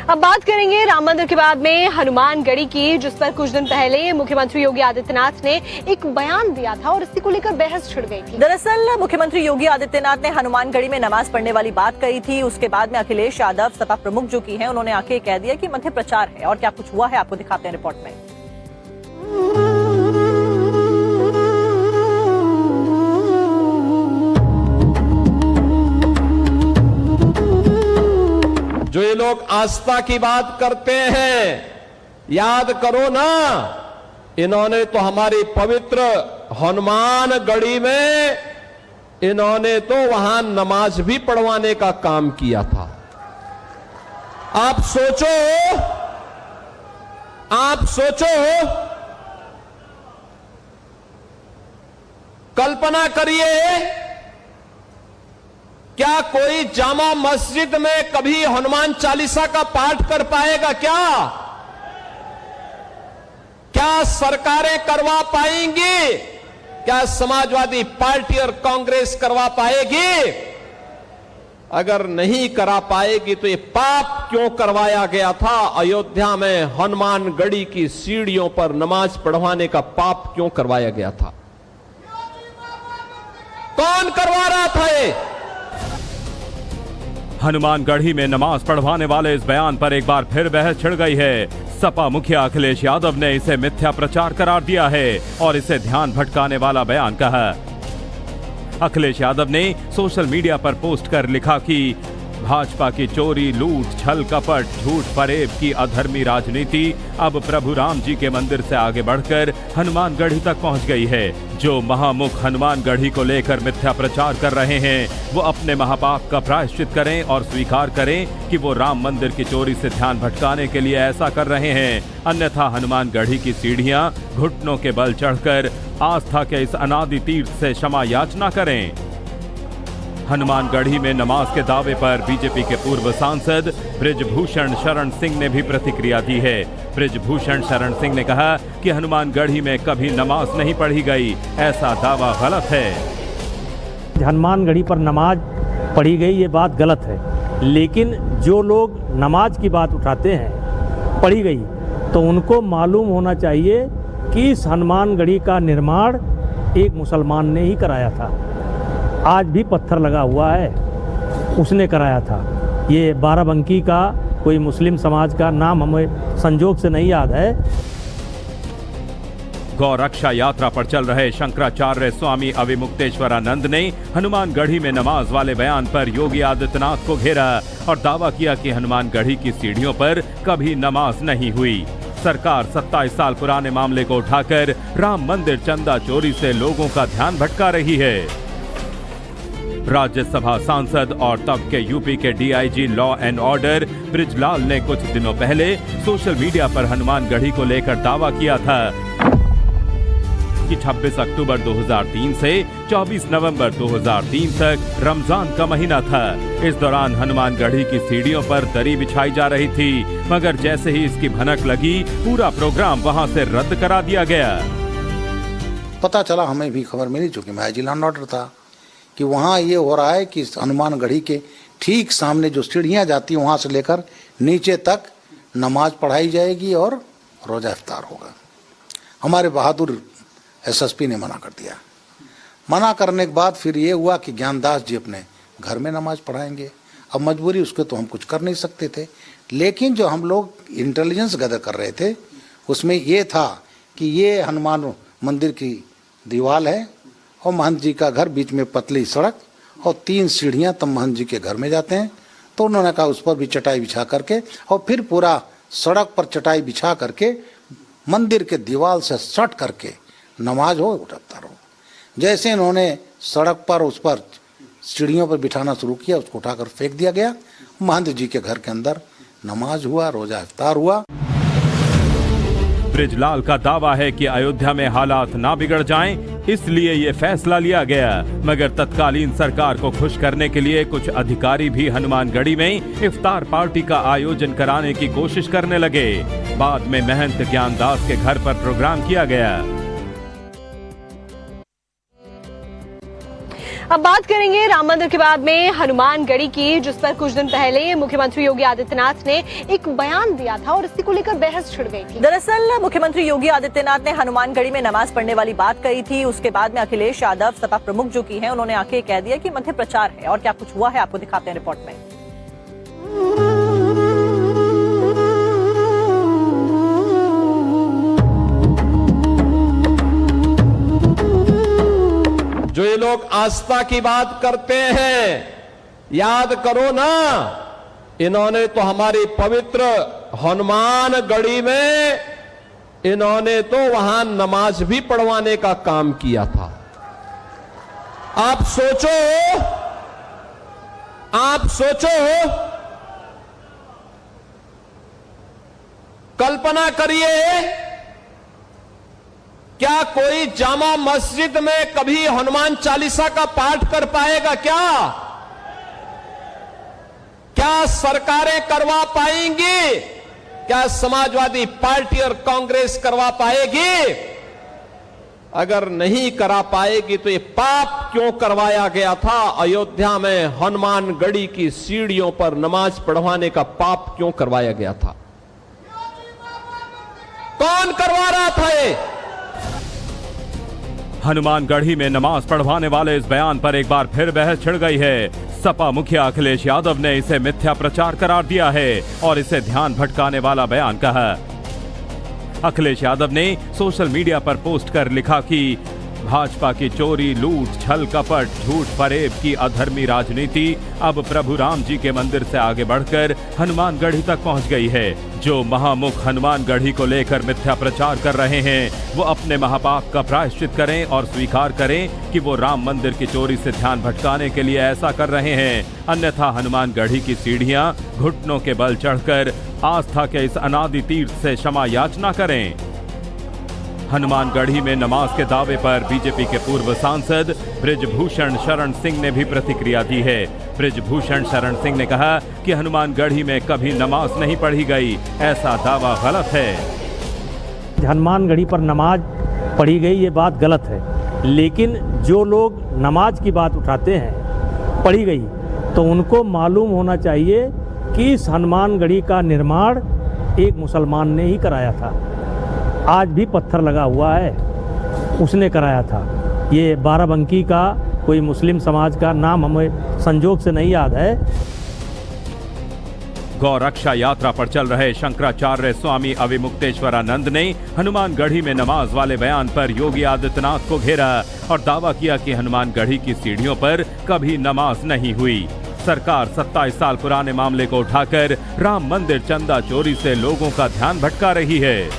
अब बात करेंगे राम मंदिर के बाद में हनुमानगढ़ी की, जिस पर कुछ दिन पहले मुख्यमंत्री योगी आदित्यनाथ ने एक बयान दिया था और इसी को लेकर बहस छिड़ गई थी। दरअसल मुख्यमंत्री योगी आदित्यनाथ ने हनुमानगढ़ी में नमाज पढ़ने वाली बात कही थी। उसके बाद में अखिलेश यादव सपा प्रमुख जो की हैं, उन्होंने आके कह दिया कि मध्य प्रचार है। और क्या कुछ हुआ है आपको दिखाते हैं रिपोर्ट में। जो ये लोग आस्था की बात करते हैं, याद करो ना, इन्होंने तो हमारी पवित्र हनुमानगढ़ी में इन्होंने तो वहां नमाज भी पढ़वाने का काम किया था। आप सोचो, कल्पना करिए, क्या कोई जामा मस्जिद में कभी हनुमान चालीसा का पाठ कर पाएगा? क्या सरकारें करवा पाएंगी? क्या समाजवादी पार्टी और कांग्रेस करवा पाएगी? अगर नहीं करा पाएगी तो ये पाप क्यों करवाया गया था? अयोध्या में हनुमानगढ़ी की सीढ़ियों पर नमाज पढ़वाने का पाप क्यों करवाया गया था? कौन करवा रहा था ये? हनुमानगढ़ी में नमाज पढ़वाने वाले इस बयान पर एक बार फिर बहस छिड़ गई है। सपा मुखिया अखिलेश यादव ने इसे मिथ्या प्रचार करार दिया है और इसे ध्यान भटकाने वाला बयान कहा। अखिलेश यादव ने सोशल मीडिया पर पोस्ट कर लिखा कि भाजपा की चोरी, लूट, छल कपट, झूठ फरेब की अधर्मी राजनीति अब प्रभु राम जी के मंदिर से आगे बढ़कर हनुमानगढ़ी तक पहुंच गई है। जो महामुख हनुमानगढ़ी को लेकर मिथ्या प्रचार कर रहे हैं, वो अपने महापाप का प्रायश्चित करें और स्वीकार करें कि वो राम मंदिर की चोरी से ध्यान भटकाने के लिए ऐसा कर रहे हैं। अन्यथा हनुमानगढ़ी की सीढ़ियां घुटनों के बल चढ़कर आस्था के इस अनादि तीर्थ से क्षमा याचना करें। हनुमानगढ़ी में नमाज के दावे पर बीजेपी के पूर्व सांसद बृजभूषण शरण सिंह ने भी प्रतिक्रिया दी है। बृजभूषण शरण सिंह ने कहा कि हनुमानगढ़ी में कभी नमाज नहीं पढ़ी गई, ऐसा दावा गलत है। हनुमानगढ़ी पर नमाज पढ़ी गई ये बात गलत है, लेकिन जो लोग नमाज की बात उठाते हैं पढ़ी गई, तो उनको मालूम होना चाहिए कि इस हनुमानगढ़ी का निर्माण एक मुसलमान ने ही कराया था। आज भी पत्थर लगा हुआ है, उसने कराया था। ये बाराबंकी का कोई मुस्लिम समाज का नाम हमें संजोग से नहीं याद है। गौ रक्षा यात्रा पर चल रहे शंकराचार्य स्वामी अविमुक्तेश्वरानंद ने हनुमानगढ़ी में नमाज वाले बयान पर योगी आदित्यनाथ को घेरा और दावा किया कि हनुमानगढ़ी की सीढ़ियों पर कभी नमाज नहीं हुई। सरकार 27 साल पुराने मामले को उठाकर राम मंदिर चंदा चोरी से लोगों का ध्यान भटका रही है। राज्यसभा सांसद और तब के यूपी के DIG law and order Brijlal ने कुछ दिनों पहले सोशल मीडिया पर हनुमानगढ़ी को लेकर दावा किया था कि 26 अक्टूबर 2003 से 24 नवंबर 2003 तक रमजान का महीना था। इस दौरान हनुमानगढ़ी की सीढ़ियों पर दरी बिछाई जा रही थी, मगर जैसे ही इसकी भनक लगी, पूरा प्रोग्राम वहां से रद्द करा दिया गया। पता चला, हमें भी खबर मिली, चूंकि मैं आई जी लॉ एंड ऑर्डर था, कि वहाँ ये हो रहा है कि हनुमानगढ़ी के ठीक सामने जो सीढ़ियाँ जाती हैं वहाँ से लेकर नीचे तक नमाज पढ़ाई जाएगी और रोज़ा इफ्तार होगा। हमारे बहादुर एसएसपी ने मना कर दिया। मना करने के बाद फिर ये हुआ कि ज्ञानदास जी अपने घर में नमाज पढ़ाएंगे। अब मजबूरी उसके तो हम कुछ कर नहीं सकते थे, लेकिन जो हम लोग इंटेलिजेंस गैदर कर रहे थे उसमें ये था कि ये हनुमान मंदिर की दीवार है और महंत जी का घर, बीच में पतली सड़क और 3 सीढ़ियाँ तब महंत जी के घर में जाते हैं। तो उन्होंने कहा उस पर भी चटाई बिछा करके और फिर पूरा सड़क पर चटाई बिछा करके मंदिर के दीवार से सट करके नमाज हो, इफ्तार हो। जैसे इन्होंने सड़क पर उस पर सीढ़ियों पर बिठाना शुरू किया, उसको उठाकर फेंक दिया गया। महंत जी के घर के अंदर नमाज हुआ, रोजा इफ्तार हुआ। बृजलाल का दावा है कि अयोध्या में हालात ना बिगड़ जाएं, इसलिए ये फैसला लिया गया। मगर तत्कालीन सरकार को खुश करने के लिए कुछ अधिकारी भी हनुमानगढ़ी में इफ्तार पार्टी का आयोजन कराने की कोशिश करने लगे। बाद में महंत ज्ञानदास के घर पर प्रोग्राम किया गया। अब बात करेंगे राम मंदिर के बाद में हनुमानगढ़ी की, जिस पर कुछ दिन पहले मुख्यमंत्री योगी आदित्यनाथ ने एक बयान दिया था और इसी को लेकर बहस छिड़ गई थी। दरअसल मुख्यमंत्री योगी आदित्यनाथ ने हनुमानगढ़ी में नमाज पढ़ने वाली बात कही थी। उसके बाद में अखिलेश यादव सपा प्रमुख जो की हैं, उन्होंने आके कह दिया कि मध्य प्रचार है। और क्या कुछ हुआ है आपको दिखाते हैं रिपोर्ट में। जो ये लोग आस्था की बात करते हैं, याद करो ना, इन्होंने तो हमारी पवित्र हनुमानगढ़ी में इन्होंने तो वहां नमाज भी पढ़वाने का काम किया था। आप सोचो, कल्पना करिए, क्या कोई जामा मस्जिद में कभी हनुमान चालीसा का पाठ कर पाएगा? क्या सरकारें करवा पाएंगी? क्या समाजवादी पार्टी और कांग्रेस करवा पाएगी? अगर नहीं करा पाएगी तो ये पाप क्यों करवाया गया था? अयोध्या में हनुमानगढ़ी की सीढ़ियों पर नमाज पढ़वाने का पाप क्यों करवाया गया था? कौन करवा रहा था ये? हनुमानगढ़ी में नमाज पढ़वाने वाले इस बयान पर एक बार फिर बहस छिड़ गई है। सपा मुखिया अखिलेश यादव ने इसे मिथ्या प्रचार करार दिया है और इसे ध्यान भटकाने वाला बयान कहा। अखिलेश यादव ने सोशल मीडिया पर पोस्ट कर लिखा कि भाजपा की चोरी, लूट, छल कपट, झूठ फरेब की अधर्मी राजनीति अब प्रभु राम जी के मंदिर से आगे बढ़कर हनुमानगढ़ी तक पहुंच गई है। जो महामुख हनुमानगढ़ी को लेकर मिथ्या प्रचार कर रहे हैं, वो अपने महापाप का प्रायश्चित करें और स्वीकार करें कि वो राम मंदिर की चोरी से ध्यान भटकाने के लिए ऐसा कर रहे हैं। अन्यथा हनुमानगढ़ी की सीढ़ियां घुटनों के बल चढ़कर आस्था के इस अनादि तीर्थ से क्षमा याचना करें। हनुमानगढ़ी में नमाज के दावे पर बीजेपी के पूर्व सांसद बृजभूषण शरण सिंह ने भी प्रतिक्रिया दी है। बृजभूषण शरण सिंह ने कहा कि हनुमानगढ़ी में कभी नमाज नहीं पढ़ी गई, ऐसा दावा गलत है। हनुमानगढ़ी पर नमाज पढ़ी गई ये बात गलत है, लेकिन जो लोग नमाज की बात उठाते हैं पढ़ी गई, तो उनको मालूम होना चाहिए कि इस हनुमानगढ़ी का निर्माण एक मुसलमान ने ही कराया था। आज भी पत्थर लगा हुआ है, उसने कराया था। ये बाराबंकी का कोई मुस्लिम समाज का नाम हमें संजोग से नहीं याद है। गौ रक्षा यात्रा पर चल रहे शंकराचार्य स्वामी अविमुक्तेश्वरानंद ने हनुमानगढ़ी में नमाज वाले बयान पर योगी आदित्यनाथ को घेरा और दावा किया कि हनुमानगढ़ी की सीढ़ियों पर कभी नमाज नहीं हुई। सरकार 27 साल पुराने मामले को उठाकर राम मंदिर चंदा चोरी से लोगों का ध्यान भटका रही है।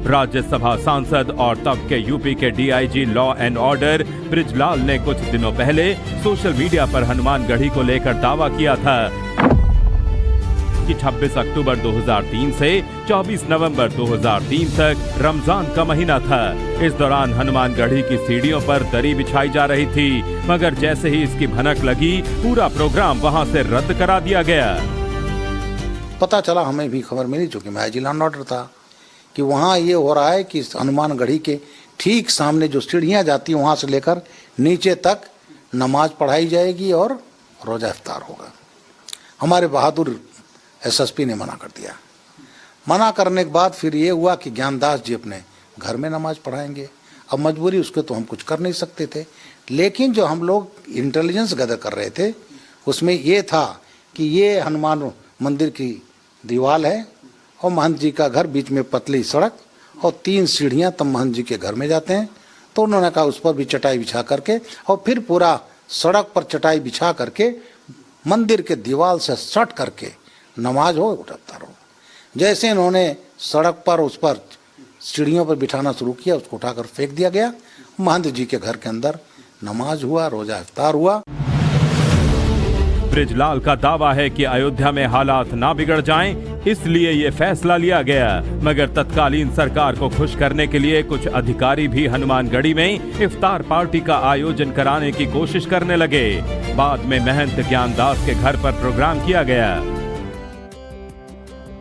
राज्यसभा सांसद और तब के यूपी के DIG law and order Brijlal ने कुछ दिनों पहले सोशल मीडिया पर हनुमानगढ़ी को लेकर दावा किया था कि 26 अक्टूबर 2003 से 24 नवंबर 2003 तक रमजान का महीना था। इस दौरान हनुमानगढ़ी की सीढ़ियों पर दरी बिछाई जा रही थी, मगर जैसे ही इसकी भनक लगी, पूरा प्रोग्राम वहां से रद्द करा दिया गया। पता चला, हमें भी खबर मिली, चूंकि मैं जिला ऑर्डर था, कि वहाँ ये हो रहा है कि हनुमानगढ़ी के ठीक सामने जो सीढ़ियाँ जाती हैं वहाँ से लेकर नीचे तक नमाज पढ़ाई जाएगी और रोज़ा इफ्तार होगा। हमारे बहादुर एसएसपी ने मना कर दिया। मना करने के बाद फिर ये हुआ कि ज्ञानदास जी अपने घर में नमाज पढ़ाएंगे। अब मजबूरी उसके तो हम कुछ कर नहीं सकते थे, लेकिन जो हम लोग इंटेलिजेंस गदर कर रहे थे उसमें ये था कि ये हनुमान मंदिर की दीवार है और महंत जी का घर, बीच में पतली सड़क और 3 सीढ़ियाँ तब महंत जी के घर में जाते हैं। तो उन्होंने कहा उस पर भी चटाई बिछा करके और फिर पूरा सड़क पर चटाई बिछा करके मंदिर के दीवार से सट करके नमाज हो उठता रहो। जैसे इन्होंने सड़क पर उस पर सीढ़ियों पर बिठाना शुरू किया, उसको उठाकर फेंक दिया गया। महंत जी के घर के अंदर नमाज हुआ, रोजा इफ्तार हुआ। बृजलाल का दावा है कि अयोध्या में हालात ना बिगड़ जाएं, इसलिए ये फैसला लिया गया। मगर तत्कालीन सरकार को खुश करने के लिए कुछ अधिकारी भी हनुमानगढ़ी में इफ्तार पार्टी का आयोजन कराने की कोशिश करने लगे। बाद में महंत ज्ञानदास के घर पर प्रोग्राम किया गया।